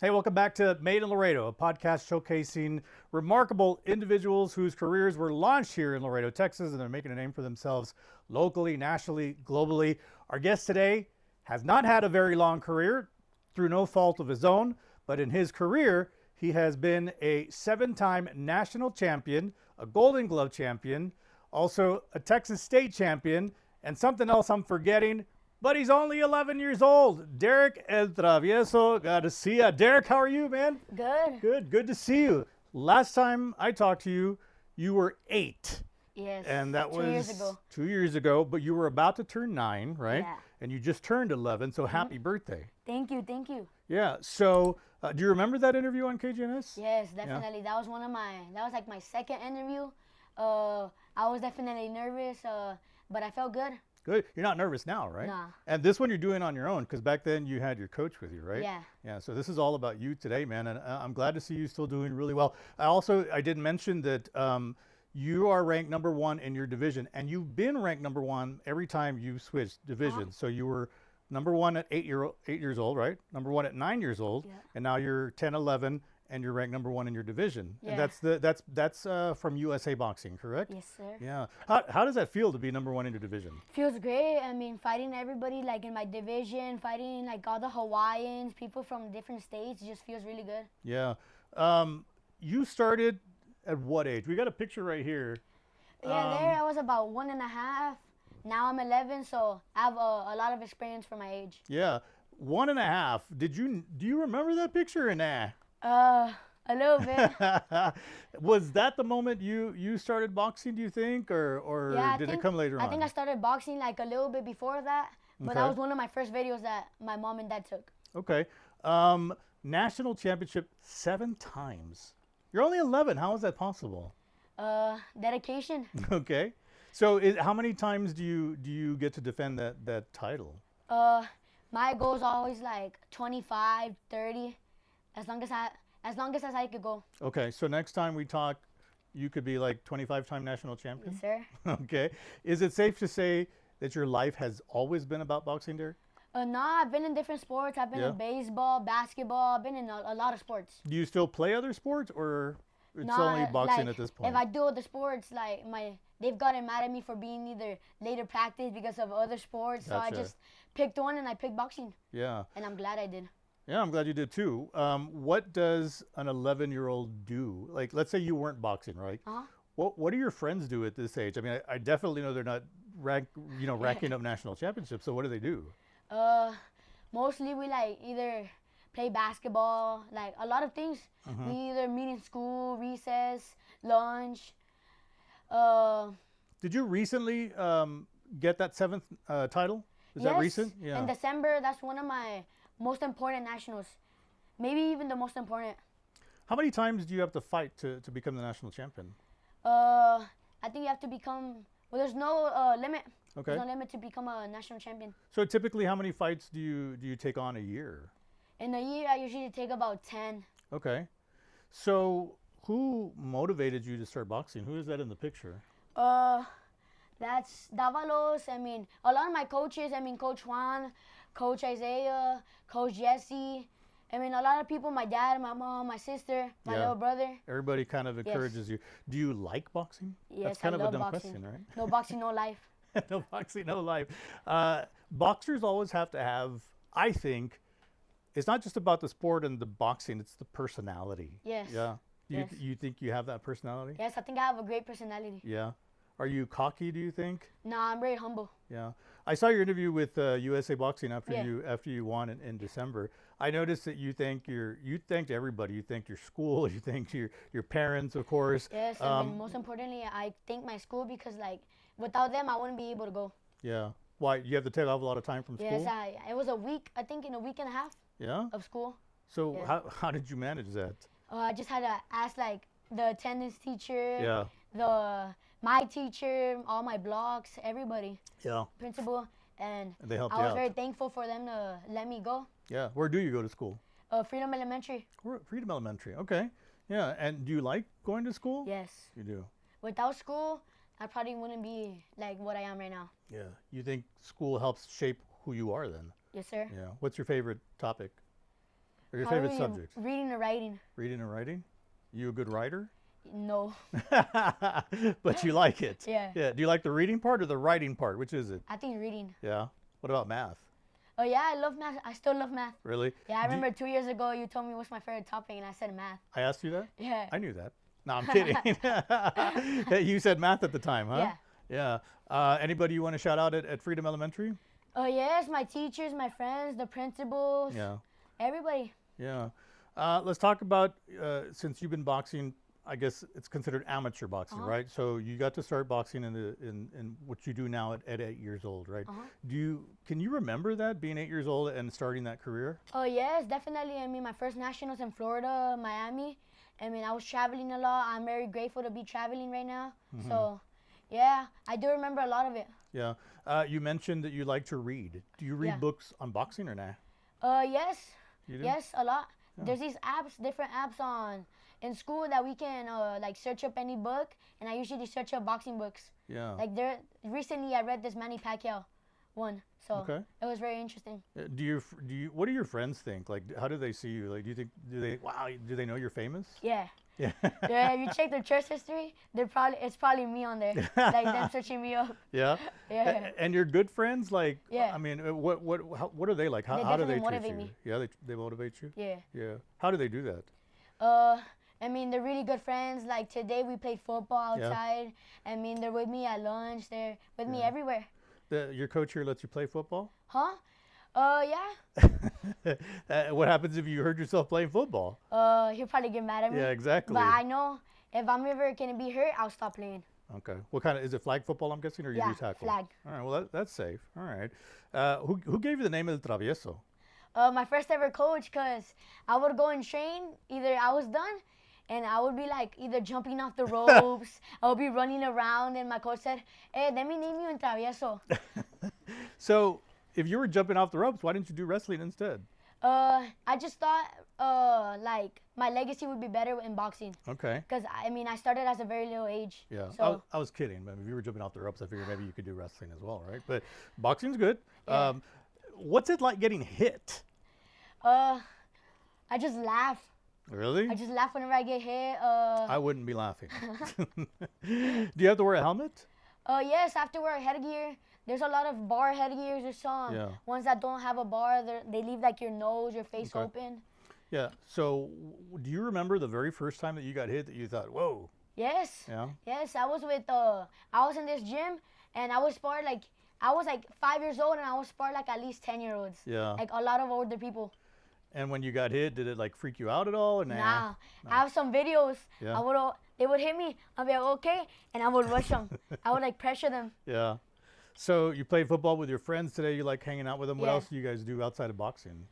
Hey, welcome back to Made in Laredo, a podcast showcasing remarkable individuals whose careers were launched here in Laredo, Texas, and they're making a name for themselves locally, nationally, globally. Our guest today has not had a very long career through no fault of his own, but in his career, he has been a 7-time national champion, a Golden Glove champion, also a Texas State champion, and something else I'm forgetting. But he's only 11 years old. Derek El Travieso Garcia. Derek, how are you, man? Good. Good to see you. Last time I talked to you, you were 8. Yes. And that was 2 years ago. 2 years ago, but you were about to turn 9, right? Yeah. And you just turned 11, so happy birthday. Thank you. Yeah, so do you remember that interview on KGNS? Yes, definitely. Yeah. That was like my second interview. I was definitely nervous, but I felt good. Good. You're not nervous now, right? Nah. And this one you're doing on your own, because back then you had your coach with you, right? Yeah. Yeah. So this is all about you today, man. And I'm glad to see you still doing really well. I did mention that you are ranked number 1 in your division, and you've been ranked number 1 every time you switched divisions. So you were number 1 at 8 years old, right? Number 1 at 9 years old, yeah. And now you're 10, 11. And you're ranked number 1 in your division. Yeah. And that's from USA Boxing, correct? Yes, sir. Yeah. How does that feel to be number 1 in your division? Feels great. I mean, fighting everybody like in my division, fighting like all the Hawaiians, people from different states, just feels really good. Yeah. You started at what age? We got a picture right here. Yeah, there I was about 1.5. Now I'm 11, so I have a lot of experience for my age. Yeah. 1.5. Do you remember that picture or nah? A little bit. Was that the moment you started boxing, do you think, or yeah, did it come later on? I think I started boxing like a little bit before that, but that was one of my first videos that my mom and dad took. Okay. National championship 7 times. You're only 11. How is that possible? Dedication. Okay. So how many times do you get to defend that title? My goal is always like 25, 30. As long as I could go. Okay, so next time we talk, you could be like 25-time national champion? Yes, sir. Okay. Is it safe to say that your life has always been about boxing, Derek? No, I've been in different sports. I've been in baseball, basketball. I've been in a lot of sports. Do you still play other sports, or it's only boxing at this point? If I do other sports, like they've gotten mad at me for being either later practice because of other sports. Gotcha. So I just picked one and I picked boxing. Yeah. And I'm glad I did. Yeah, I'm glad you did too. What does an 11-year-old do? Like, let's say you weren't boxing, right? What do your friends do at this age? I mean, I definitely know they're not racking up national championships. So what do? Mostly we like either play basketball, like a lot of things. We either meet in school, recess, lunch. Did you recently get that 7th title? Is that recent? Yeah. In December, that's one of my most important nationals, maybe even the most important. How many times do you have to fight to become the national champion? I think you have to become, well, there's no limit. Okay. There's no limit to become a national champion. So typically, how many fights do you take on a year? In a year, I usually take about 10. Okay. So who motivated you to start boxing? Who is that in the picture? That's Davalos. I mean, a lot of my coaches, Coach Juan, Coach Isaiah, Coach Jesse. I mean, a lot of people, my dad, my mom, my sister, my little brother. Everybody kind of encourages you. Do you like boxing? Yes, That's kind I of love a dumb boxing. question, right? No boxing, no life. No boxing, no life. Boxers always have to have, I think, it's not just about the sport and the boxing, it's the personality. Yes. Yeah. Yes. You think you have that personality? Yes, I think I have a great personality. Yeah. Are you cocky, do you think? No, I'm very humble. Yeah. I saw your interview with USA Boxing after you won in December. I noticed that you thanked everybody. You thanked your school. You thanked your parents, of course. Yes, and most importantly, I thank my school because without them, I wouldn't be able to go. Yeah. Why? You have to take off a lot of time from school? Yes, it was a week, I think in a week and a half of school. So how did you manage that? I just had to ask the attendance teacher, Yeah. My teacher, all my blocks, everybody. Yeah. Principal, and they helped you I was out. very thankful for them to let me go. Yeah. Where do you go to school? Phenom Elementary. Freedom Elementary. Okay. Yeah. And do you like going to school? Yes. You do. Without school, I probably wouldn't be like what I am right now. Yeah. You think school helps shape who you are then? Yes, sir. Yeah. What's your favorite topic? Or your favorite Probably subject? reading and writing. Reading and writing? You a good writer? No. But you like it. Yeah. Yeah. Do you like the reading part or the writing part? Which is it? I think reading. Yeah. What about math? Oh yeah, I love math. I still love math. Really? Yeah, I remember 2 years ago you told me what's my favorite topic, and I said math. I asked you that? Yeah. I knew that. No, I'm kidding. You said math at the time, huh? Yeah. Yeah. Anybody you want to shout out at Freedom Elementary? Oh yes, my teachers, my friends, the principals. Yeah. Everybody. Yeah. Let's talk about, since you've been boxing, I guess it's considered amateur boxing, right? So you got to start boxing in what you do now at 8 years old, right? Can you remember that, being 8 years old and starting that career? Oh yes, definitely. I mean, my first nationals in Florida, Miami. I mean, I was traveling a lot. I'm very grateful to be traveling right now. So, yeah, I do remember a lot of it. Yeah. You mentioned that you like to read. Do you read books on boxing or nah? Yes. You do? Yes, a lot. There's these apps, different apps in school that we can like search up any book, and I usually search up boxing books. Yeah. Like recently I read this Manny Pacquiao one, so it was very interesting. What do your friends think? Like, how do they see you? Like, do they know you're famous? Yeah. Yeah. Yeah, if you check their church history, it's probably me on there. Like them searching me up. Yeah. Yeah. And your good friends, like, Yeah. I mean, what are they like? How do they definitely treat motivate you? me. Yeah, they motivate you. Yeah. Yeah. How do they do that? I mean, they're really good friends. Like today we played football outside. I mean, they're with me at lunch. They're with me everywhere. Your coach here lets you play football? Huh? Yeah. What happens if you hurt yourself playing football? He'll probably get mad at me. Yeah, exactly. But I know if I'm ever gonna be hurt, I'll stop playing. Okay. What kind of, is it flag football, I'm guessing, or you do tackle? Flag. All right, well, that's safe. All right. Who gave you the name of the Travieso? My first ever coach, because I would go and train, either I was done, and I would be like either jumping off the ropes, I would be running around, and my coach said, hey, let me name you in Travieso. So, if you were jumping off the ropes, why didn't you do wrestling instead? I just thought like my legacy would be better in boxing. Okay. Because I mean, I started at a very little age. Yeah. So I was kidding. If you were jumping off the ropes, I figured maybe you could do wrestling as well, right? But boxing's good. Yeah. What's it like getting hit? I just laugh. Really? I just laugh whenever I get hit. I wouldn't be laughing. Do you have to wear a helmet? Yes, I have to wear headgear. There's a lot of bar headgears or some. Yeah. Ones that don't have a bar, they leave like your nose, your face open. Yeah. So, do you remember the very first time that you got hit that you thought, whoa? Yes. Yeah. Yes, I was in this gym, and I was sparred like, I was like 5 years old, and I was sparred like at least 10-year-olds. Yeah. Like a lot of older people. And when you got hit, did it like freak you out at all? Or Nah. I have some videos. Yeah. They would hit me. I'd be like, okay, and I would rush them. I would like pressure them. Yeah. So you played football with your friends today. You like hanging out with them. What Yeah. else do you guys do outside of boxing?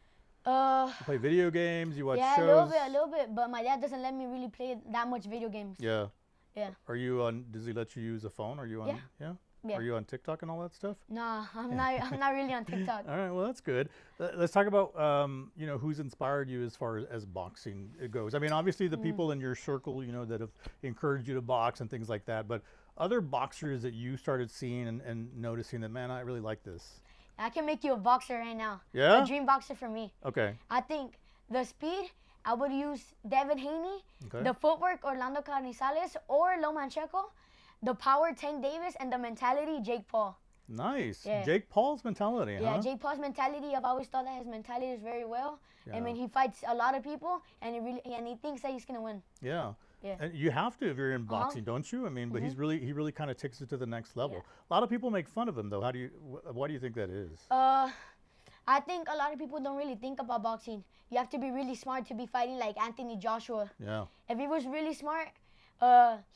You play video games. You watch yeah, shows. a little bit. But my dad doesn't let me really play that much video games. Yeah. Yeah. Are you on? Does he let you use a phone? Are you on? Yeah. Are you on TikTok and all that stuff? Nah, I'm not. I'm not really on TikTok. All right, well that's good. Let's talk about who's inspired you as far as boxing goes. I mean, obviously the people in your circle, that have encouraged you to box and things like that. But other boxers that you started seeing and noticing that, man, I really like this. I can make you a boxer right now. Yeah. A dream boxer for me. Okay. I think the speed, I would use Devin Haney. Okay. The footwork, Orlando Carnizales or Lomachenko. The power, Tank Davis, and the mentality, Jake Paul. Nice. Yeah. Jake Paul's mentality, huh? Yeah, Jake Paul's mentality. I've always thought that his mentality is very well. Yeah. I mean, he fights a lot of people, and he thinks that he's gonna win. Yeah. Yeah. And you have to if you're in boxing, don't you? I mean, but he really kind of takes it to the next level. A lot of people make fun of him, though. Why do you think that is? I think a lot of people don't really think about boxing. You have to be really smart to be fighting like Anthony Joshua. Yeah. If he was really smart,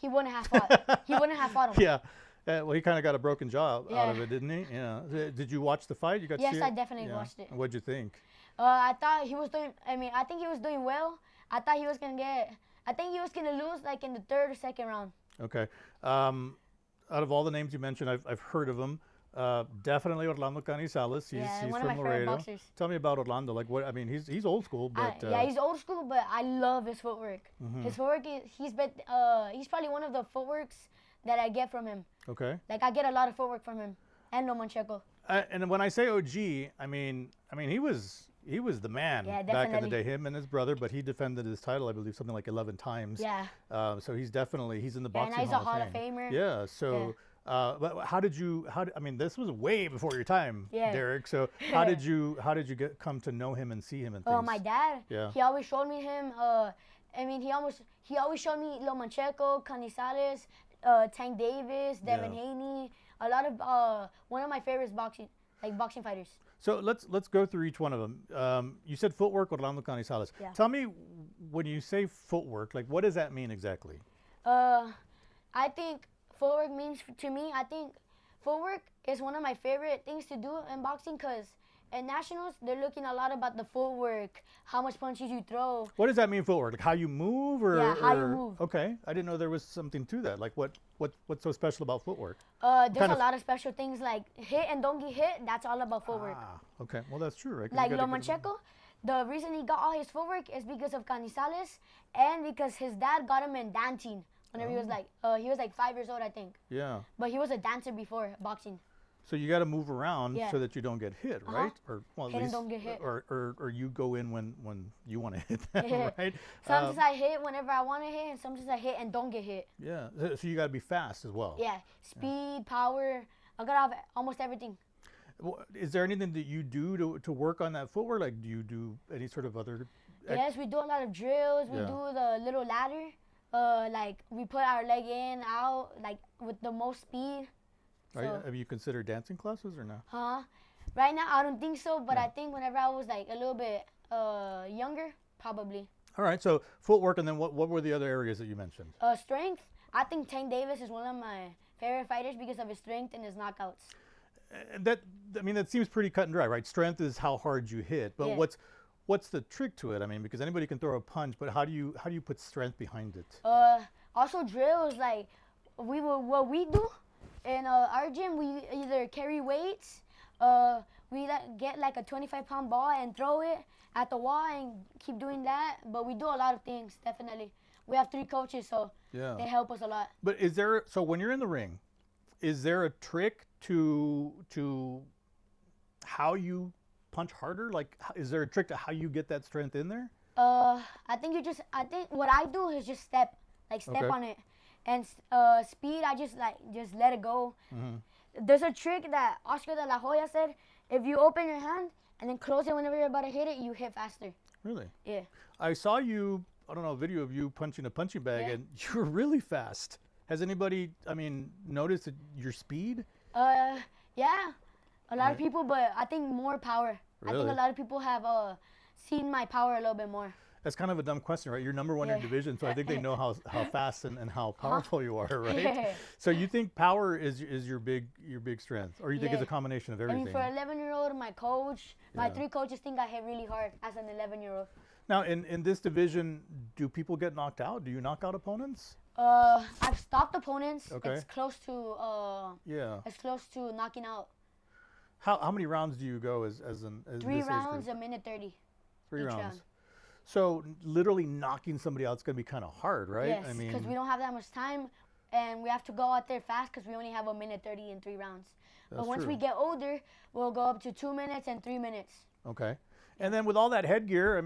he wouldn't have fought. He wouldn't have fought him. Yeah. Well, he kind of got a broken jaw out of it, didn't he? Yeah. Did you watch the fight? You got to see it? Yes, I definitely watched it. What'd you think? I thought he was doing. I think he was doing well. I thought he was gonna lose like in the third or second round. Okay. Out of all the names you mentioned, I've heard of him. Definitely Orlando Carnizales. He's one from of my favorite Laredo. boxers. Tell me about Orlando. Like what? I mean, he's old school, but yeah, he's old school, but I love his footwork. His footwork he's probably one of the footworks that I get from him. Okay. Like I get a lot of footwork from him and Lomachenko. And when I say OG, I mean he was he was the man Yeah, back in the definitely. day, him and his brother, but he defended his title, I believe, something like 11 times. Yeah. So he's in the Yeah, and boxing he's a Hall Hall of Famer. Yeah. So, but I mean, this was way before your time, Yeah. Derek. So how did you come to know him and see him and things? My dad. Yeah. He always showed me him. I mean, he always showed me Lomachenko, Canizales, Tank Davis, Devin Haney. A lot of one of my favorites boxing fighters. So let's go through each one of them. You said footwork, Orlando Canizales. Yeah. Tell me, when you say footwork, like what does that mean exactly? I think footwork means to me. I think footwork is one of my favorite things to do in boxing because in nationals they're looking a lot about the footwork, how much punches you throw. What does that mean, footwork? Like how you move, or Yeah, how you move. Okay, I didn't know there was something to that. Like what's so special about footwork? There's a lot of special things like hit and don't get hit. That's all about footwork. Ah, okay. Well, that's true, right? 'Cause Like you gotta get it- Lomachenko, the reason he got all his footwork is because of Canizales and because his dad got him in dancing whenever he was like 5 years old, I think. Yeah. But he was a dancer before boxing. So you got to move around Yeah. so that you don't get hit, right? Or well, at Hit and least, don't get hit. Or you go in when you want to hit them, Yeah. right? Sometimes I hit whenever I want to hit, and sometimes I hit and don't get hit. Yeah. So you got to be fast as well. Yeah, speed, power. I gotta have almost everything. Well, is there anything that you do to work on that footwork? Like, do you do any sort of other? Yes, we do a lot of drills. We Yeah. do the little ladder. Like we put our leg in, out, like with the most speed. Have you considered dancing classes or no? Right now, I don't think so, but Yeah. I think whenever I was like a little bit younger, probably. All right. So footwork, and then what were the other areas that you mentioned? Strength. I think Tank Davis is one of my favorite fighters because of his strength and his knockouts. That seems pretty cut and dry, right? Strength is how hard you hit, but Yeah. what's the trick to it? I mean, because anybody can throw a punch, but how do you put strength behind it? Also drills like what we do in our gym. We either carry weights. We get like a 25-pound ball and throw it at the wall and keep doing that. But we do a lot of things, definitely. We have 3 coaches, so Yeah. they help us a lot. But so when you're in the ring, is there a trick to how you punch harder? Like, is there a trick to how you get that strength in there? I think what I do is just step Okay. on it, and speed. I just let it go. Mm-hmm. There's a trick that Oscar de la Hoya said: if you open your hand and then close it whenever you're about to hit it, you hit faster. Really? Yeah. I saw you, I don't know, a video of you punching a punching bag, Yeah. and you were really fast. Has anybody, noticed your speed? Yeah. A lot of people, but I think more power. I Really? think a lot of people have seen my power a little bit more. That's kind of a dumb question, right? You're number one in your Yeah. division, so I think they know how fast and how powerful you are, right? Yeah. So you think power is your big strength, or you think it's Yeah. a combination of I everything? mean, for an 11-year-old, my coach, my Yeah. 3 coaches think I hit really hard as an 11-year-old. Now, in this division, do people get knocked out? Do you knock out opponents? I've stopped opponents. Okay. It's close to Yeah. knocking out. How many rounds do you go as 3 this age rounds, group? a minute 30. 3 each rounds. round. So literally knocking somebody out is going to be kind of hard, right? Yes, because we don't have that much time, and we have to go out there fast because we only have a minute 30 in 3 rounds. That's But once true. we get older, we'll go up to 2 minutes and 3 minutes. Okay. And then with all that headgear,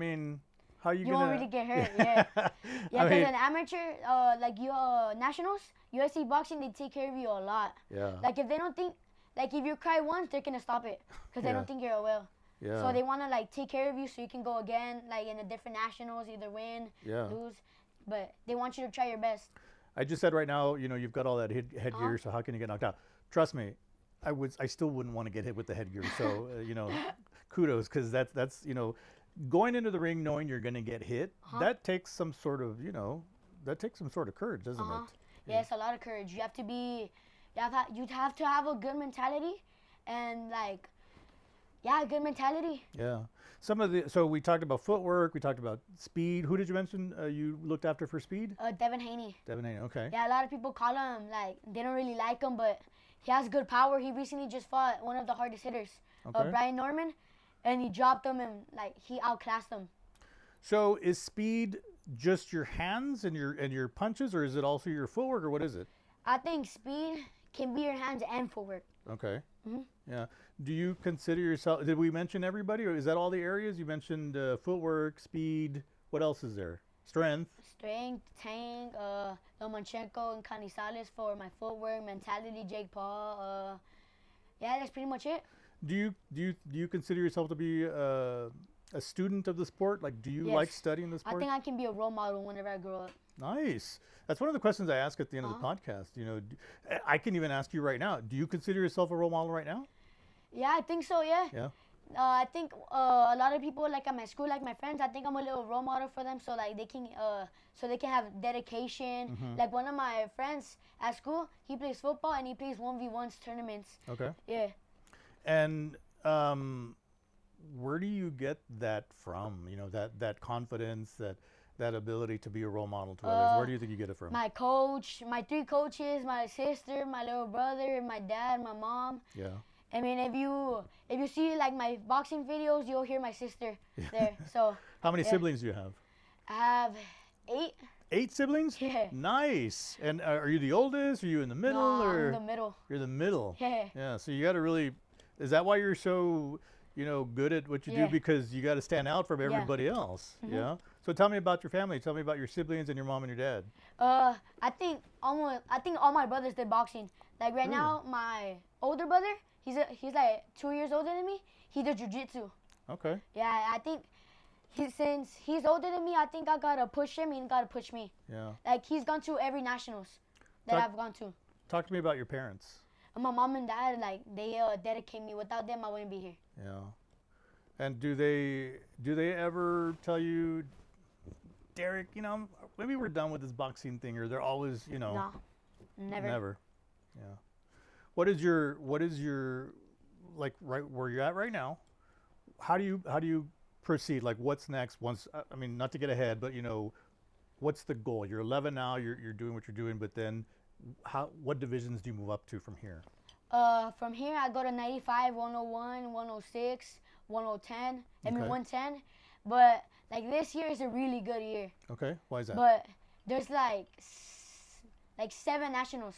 how you You gonna? won't really get hurt, yeah. Yeah, I because mean, an amateur, like you, nationals, UFC boxing, they take care of you a lot. yeah. Like if they don't think, like if you cry once, they're gonna stop it because they Yeah. don't think you're well. Yeah. So they want to like take care of you so you can go again, like in the different nationals, either win, Yeah. lose, but they want you to try your best. I just said right now, you've got all that headgear, so how can you get knocked out? Trust me, I still wouldn't want to get hit with the headgear. So kudos, because that's going into the ring knowing you're going to get hit. That takes some sort of courage, doesn't it? Yeah, it's a lot of courage. You have to have a good mentality, and like, yeah, a good mentality. Yeah. So we talked about footwork, we talked about speed. Who did you mention you looked after for speed? Devin Haney. Devin Haney, okay. Yeah, a lot of people call him, like, they don't really like him, but he has good power. He recently just fought one of the hardest hitters, Okay. Brian Norman, and he dropped him and, like, he outclassed him. So is speed just your hands and your punches, or is it also your footwork, or what is it? I think speed can be your hands and footwork. Okay. Yeah. Do you consider yourself? Did we mention everybody, or is that all the areas you mentioned? Footwork, speed. What else is there? Strength. Strength, Tank, Lomachenko, and Canizales for my footwork, mentality, Jake Paul. Yeah, that's pretty much it. Do you consider yourself to be a student of the sport? Like, do you like Yes. studying the I sport? think I can be a role model whenever I grow up. Nice. That's one of the questions I ask at the end of the podcast. You know, I can even ask you right now. Do you consider yourself a role model right now? Yeah, I think so. Yeah. Yeah. I think a lot of people like at my school, like my friends, I think I'm a little role model for them, so like they can have dedication. Like one of my friends at school, he plays football and he plays 1v1s tournaments. Okay. Yeah. And where do you get that from? You know, that confidence, that ability to be a role model to others. Where do you think you get it from? My coach, my 3 coaches, my sister, my little brother, my dad, my mom. Yeah. I mean, if you see like my boxing videos, you'll hear my sister there. So How many siblings do you have? I have 8. 8 siblings? Yeah. Nice. And are you the oldest? Are you in the middle? No, or I'm the middle. You're the middle. Yeah. Yeah. So you got to really. Is that why you're so, good at what you do? Yeah. Because you got to stand out from everybody else. Yeah. So tell me about your family. Tell me about your siblings and your mom and your dad. I think all my brothers did boxing. Like right now, my older brother, he's like 2 years older than me. He did jiu-jitsu. Okay. Yeah, I think since he's older than me, I think I gotta push him. He gotta push me. Yeah. Like he's gone to every nationals that I've gone to. Talk to me about your parents. And my mom and dad, like they dedicate me. Without them, I wouldn't be here. Yeah. And do they ever tell you, Derek, maybe we're done with this boxing thing, or they're always, No, never. Never. Yeah. What is your like right where you're at right now? How do you proceed? Like what's next once I mean, not to get ahead, but what's the goal? You're 11 now, you're doing what you're doing, but then what divisions do you move up to from here? From here I go to 95, 101, 106, 110, I mean 110. But like this year is a really good year. Okay. Why is that? But there's like 7 nationals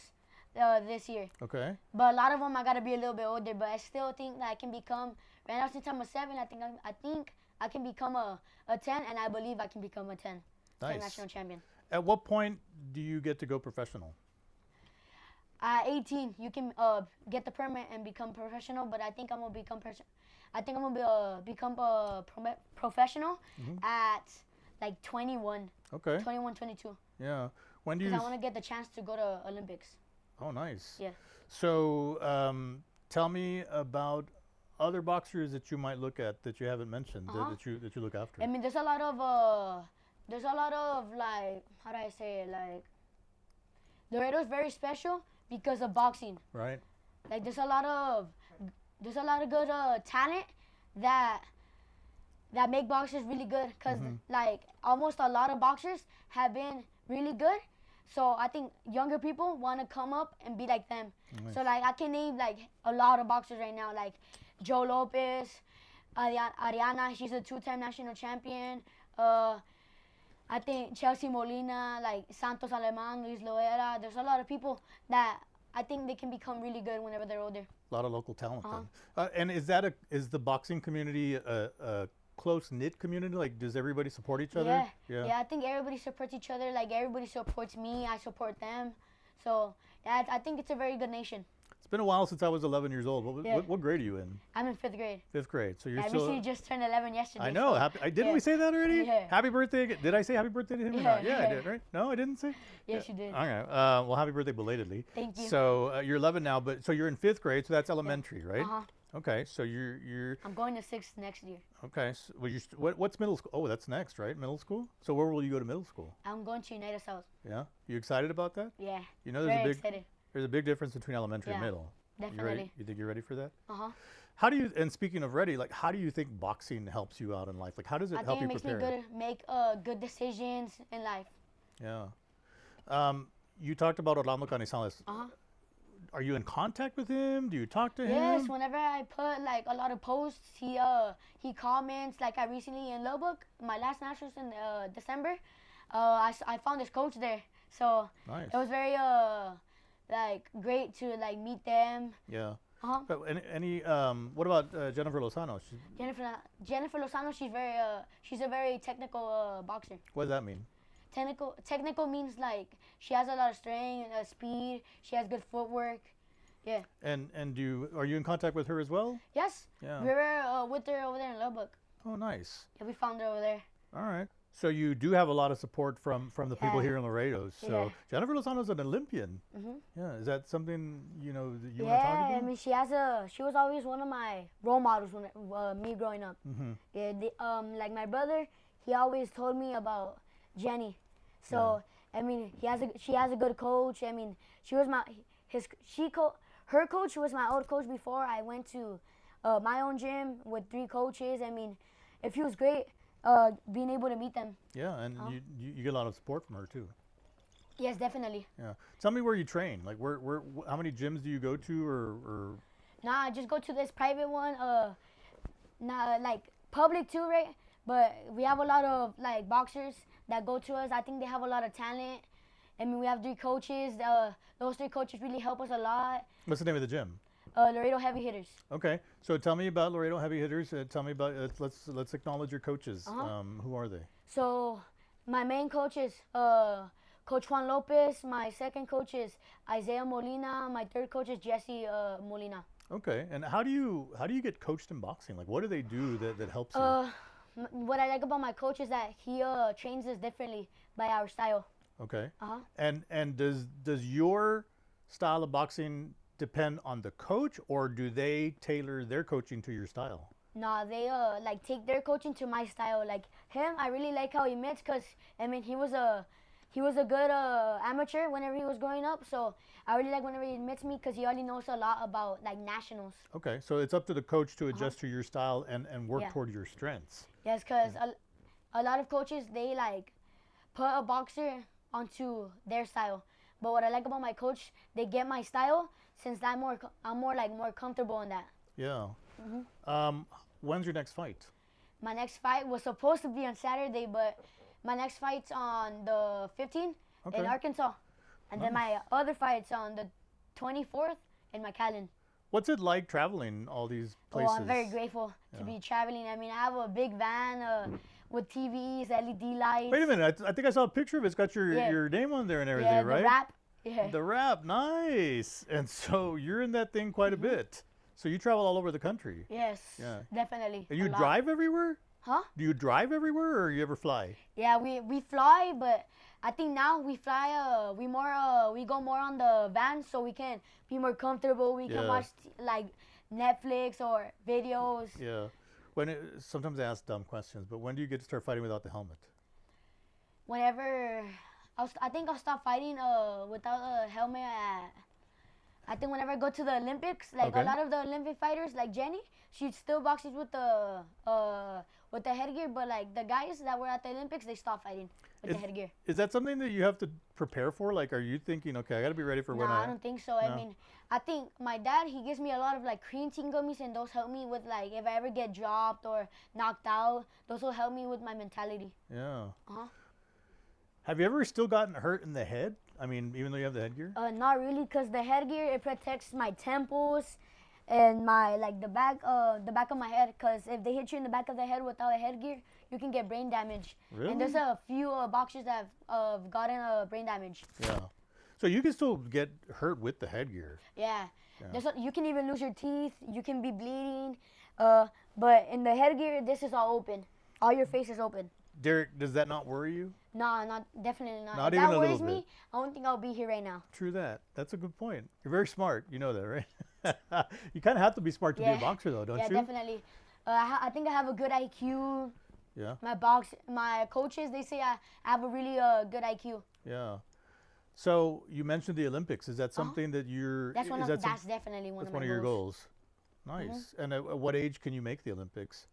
this year. Okay. But a lot of them I gotta be a little bit older. But I still think that I can become. Right now since I'm a 7, I think I can become a 10, and I believe I can become a 10. Nice. 10 national champion. At what point do you get to go professional? At 18, you can get the permit and become professional. But I think I'm gonna become professional at like 21. Okay. 21, 22. Yeah. When do you? Because I want to get the chance to go to Olympics. Oh, nice. Yeah. So, tell me about other boxers that you might look at that you haven't mentioned that you look after. I mean, there's a lot of like, how do I say it? Like, Laredo is very special because of boxing. Right. Like, there's a lot of good talent that make boxers really good. Cause like almost a lot of boxers have been really good. So I think younger people want to come up and be like them. Nice. So like I can name like a lot of boxers right now, like Joe Lopez, Ariana, she's a 2-time national champion. I think Chelsea Molina, like Santos Aleman, Luis Loera. There's a lot of people that I think they can become really good whenever they're older. A lot of local talent then. And is the boxing community a close-knit community? Like, does everybody support each other? Yeah, I think everybody supports each other. Like, everybody supports me. I support them. So, yeah, I think it's a very good nation. It's been a while since I was 11 years old. What grade are you in? I'm in 5th grade. 5th grade. So you're I still... recently just turned 11 yesterday. I know. So, didn't we say that already? Yeah. Happy birthday. Did I say happy birthday to him or not? Yeah, I did, right? No, I didn't say? Yes, you did. All right. Well, happy birthday belatedly. Thank you. So you're 11 now, so you're in 5th grade, so that's elementary, right? Uh-huh. Okay, so you're... I'm going to 6th next year. Okay, so what's middle school? Oh, that's next, right? Middle school? So where will you go to middle school? I'm going to United South. Yeah? You excited about that? Yeah. You know very excited. There's a big difference between elementary and middle. Definitely. You think you're ready for that? Uh-huh. How do you, and speaking of ready, like how do you think boxing helps you out in life? Like how does it help you prepare? I think it makes me good decisions in life. Yeah. You talked about Orlando Canizales. Uh-huh. Are you in contact with him? Do you talk to him? Yes, whenever I put like a lot of posts, he comments. Like I recently in Lubbock, my last nationals in December, I found his coach there. So nice. It was very like great to like meet them. Yeah. But what about Jennifer Lozano? Jennifer Lozano, she's a very technical boxer. What does that mean? Technical means like she has a lot of strength, speed. She has good footwork. Yeah. And are you in contact with her as well? Yes. Yeah. We were with her over there in Lubbock. Oh, nice. Yeah, we found her over there. All right. So you do have a lot of support from the people here in Laredo. So Jennifer Lozano's an Olympian. Yeah. Is that something that you want to talk about? Yeah, I mean she was always one of my role models when me growing up. Yeah. Like my brother, he always told me about Jenny. So I mean she has a good coach. I mean she was her coach was my old coach before I went to my own gym with 3 coaches. I mean, it feels great being able to meet them. Yeah, and you get a lot of support from her too. Yes, definitely. Yeah. Tell me where you train. Like how many gyms do you go to or? Nah, I just go to this private one. Like public too, right? But we have a lot of like boxers that go to us. I think they have a lot of talent. I mean, we have 3 coaches. Those 3 coaches really help us a lot. What's the name of the gym? Laredo Heavy Hitters. Okay, so tell me about Laredo Heavy Hitters. Tell me about let's acknowledge your coaches. Who are they? So my main coach is Coach Juan Lopez. My second coach is Isaiah Molina. My third coach is Jesse Molina. Okay, and how do you get coached in boxing? Like, what do they do that helps you? What I like about my coach is that he trains us differently by our style. Okay. And does your style of boxing depend on the coach, or do they tailor their coaching to your style? Nah, they like take their coaching to my style. Like him, I really like how he mitts, cause I mean he was a good amateur whenever he was growing up. So I really like whenever he mitts me, cause he already knows a lot about like nationals. Okay, so it's up to the coach to adjust to your style and work toward your strengths. Yes, cause a lot of coaches, they like put a boxer onto their style. But what I like about my coach, they get my style, since I'm more comfortable in that. Yeah. When's your next fight? My next fight was supposed to be on Saturday, but my next fight's on the 15th in Arkansas. And then my other fight's on the 24th in McAllen. What's it like traveling all these places? Oh, I'm very grateful to be traveling. I mean, I have a big van with TVs, LED lights. Wait a minute. I think I saw a picture of it. It's got your name on there and everything, right? The wrap. Yeah. The wrap. Nice. And so you're in that thing quite a bit. So you travel all over the country. Yes, definitely. And you drive everywhere? Huh? Do you drive everywhere, or you ever fly? Yeah, we fly, but I think now we fly. We go more on the van, so we can be more comfortable. We can watch like Netflix or videos. Yeah. Sometimes I ask dumb questions, but when do you get to start fighting without the helmet? Whenever I think I'll stop fighting without a helmet I think whenever I go to the Olympics, like a lot of the Olympic fighters, like Jenny, she still boxes with the headgear, but like the guys that were at the Olympics, they stopped fighting with the headgear. Is that something that you have to prepare for? Like, are you thinking, okay, I got to be ready for when I don't think so. No. I mean, I think my dad, he gives me a lot of like creatine gummies, and those help me with like if I ever get dropped or knocked out, those will help me with my mentality. Yeah. Have you ever still gotten hurt in the head? I mean, even though you have the headgear? Not really, because the headgear, it protects my temples and my the back of my head. Because if they hit you in the back of the head without a headgear, you can get brain damage. Really? And there's a few boxers that have gotten brain damage. Yeah. So you can still get hurt with the headgear. Yeah. You can even lose your teeth. You can be bleeding. But in the headgear, this is all open. All your face is open. Derek, does that not worry you? No, definitely not. Not if even that a worries little me, I don't think I'll be here right now. True that. That's a good point. You're very smart. You know that, right? You kind of have to be smart to be a boxer, though, don't you? Yeah, definitely. I think I have a good IQ. Yeah. My coaches, they say I have a really good IQ. Yeah. So you mentioned the Olympics. Is that something that you're? That's definitely one of my your goals. Nice. And at what age can you make the Olympics?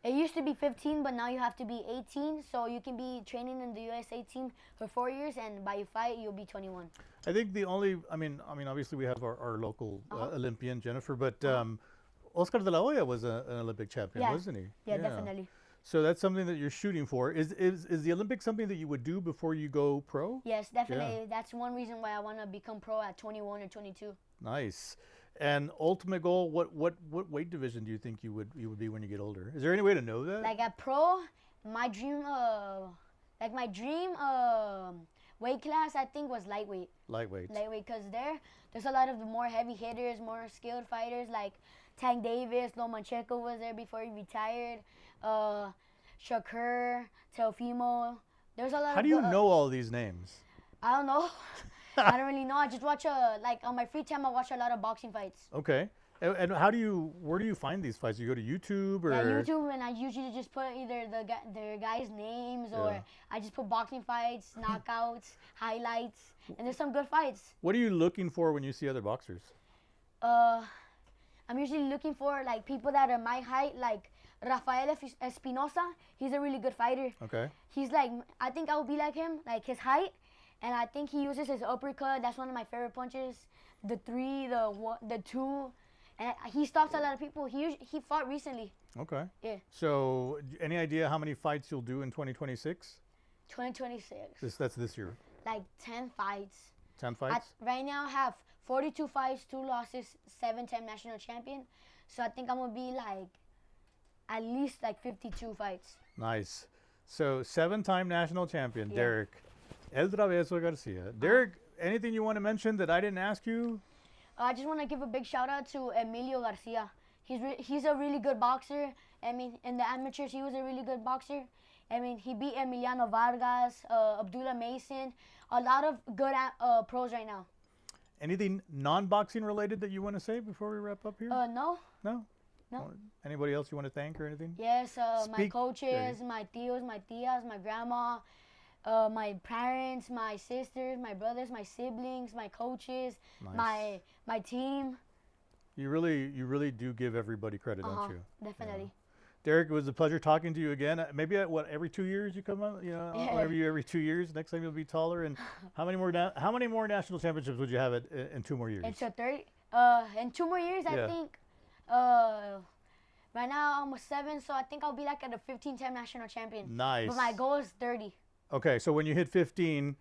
It used to be 15, but now you have to be 18, so you can be training in the USA team for 4 years, and by your fight, you'll be 21. I think I mean, obviously we have our local Olympian, Jennifer, but Oscar de la Hoya was an Olympic champion, wasn't he? Yeah, definitely. So that's something that you're shooting for. Is the Olympics something that you would do before you go pro? Yes, definitely. Yeah. That's one reason why I want to become pro at 21 or 22. Nice. And ultimate goal, what weight division do you think you would be when you get older? Is there any way to know that? Like at pro, my dream, weight class I think was lightweight. Lightweight. Lightweight, because there's a lot of the more heavy hitters, more skilled fighters like Tank Davis, Lomachenko was there before he retired. Shakur, Teofimo. There's a lot. How do you know all these names? I don't know. I don't really know. I just watch like on my free time. I watch a lot of boxing fights. Okay. And where do you find these fights? You go to YouTube or? Yeah, YouTube, and I usually just put either their guys' names or I just put boxing fights, knockouts, highlights, and there's some good fights. What are you looking for when you see other boxers? I'm usually looking for like people that are my height, like Rafael Espinosa. He's a really good fighter. Okay. He's like, I think I would be like him, like his height, and I think he uses his uppercut. That's one of my favorite punches. The 3, the 2. And he stops a lot of people. He fought recently. Okay. Yeah. So, any idea how many fights you'll do in 2026? 2026. That's this year. Like 10 fights. 10 fights? Right now I have 42 fights, 2 losses, 7-time national champion. So I think I'm going to be like at least like 52 fights. Nice. So, 7-time national champion, Derek. El Travieso Garcia. Derek, anything you want to mention that I didn't ask you? I just want to give a big shout out to Emilio Garcia. He's a really good boxer. I mean, in the amateurs, he was a really good boxer. I mean, he beat Emiliano Vargas, Abdullah Mason, a lot of good pros right now. Anything non-boxing related that you want to say before we wrap up here? No. No? No. Anybody else you want to thank or anything? Yes, my coaches, my tios, my tias, my grandma, my parents, my sisters, my brothers, my siblings, my coaches, Nice. my team. You really do give everybody credit, don't you? Definitely. Yeah. Derek, it was a pleasure talking to you again. Maybe every 2 years you come out. You know, I'll interview you every 2 years. Next time you'll be taller. And how many more national championships would you have in 2 more years? It's a 30. In 2 more years, I think. Right now I'm 7, so I think I'll be like at a 15-time national champion. Nice. But my goal is 30. Okay, so when you hit 15,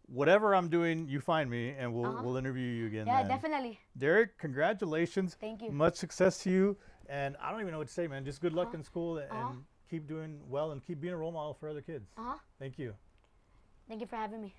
whatever I'm doing, you find me, and we'll interview you again. Yeah, then. Definitely. Derek, congratulations. Thank you. Much success to you, and I don't even know what to say, man. Just good luck in school, and keep doing well, and keep being a role model for other kids. Thank you. Thank you for having me.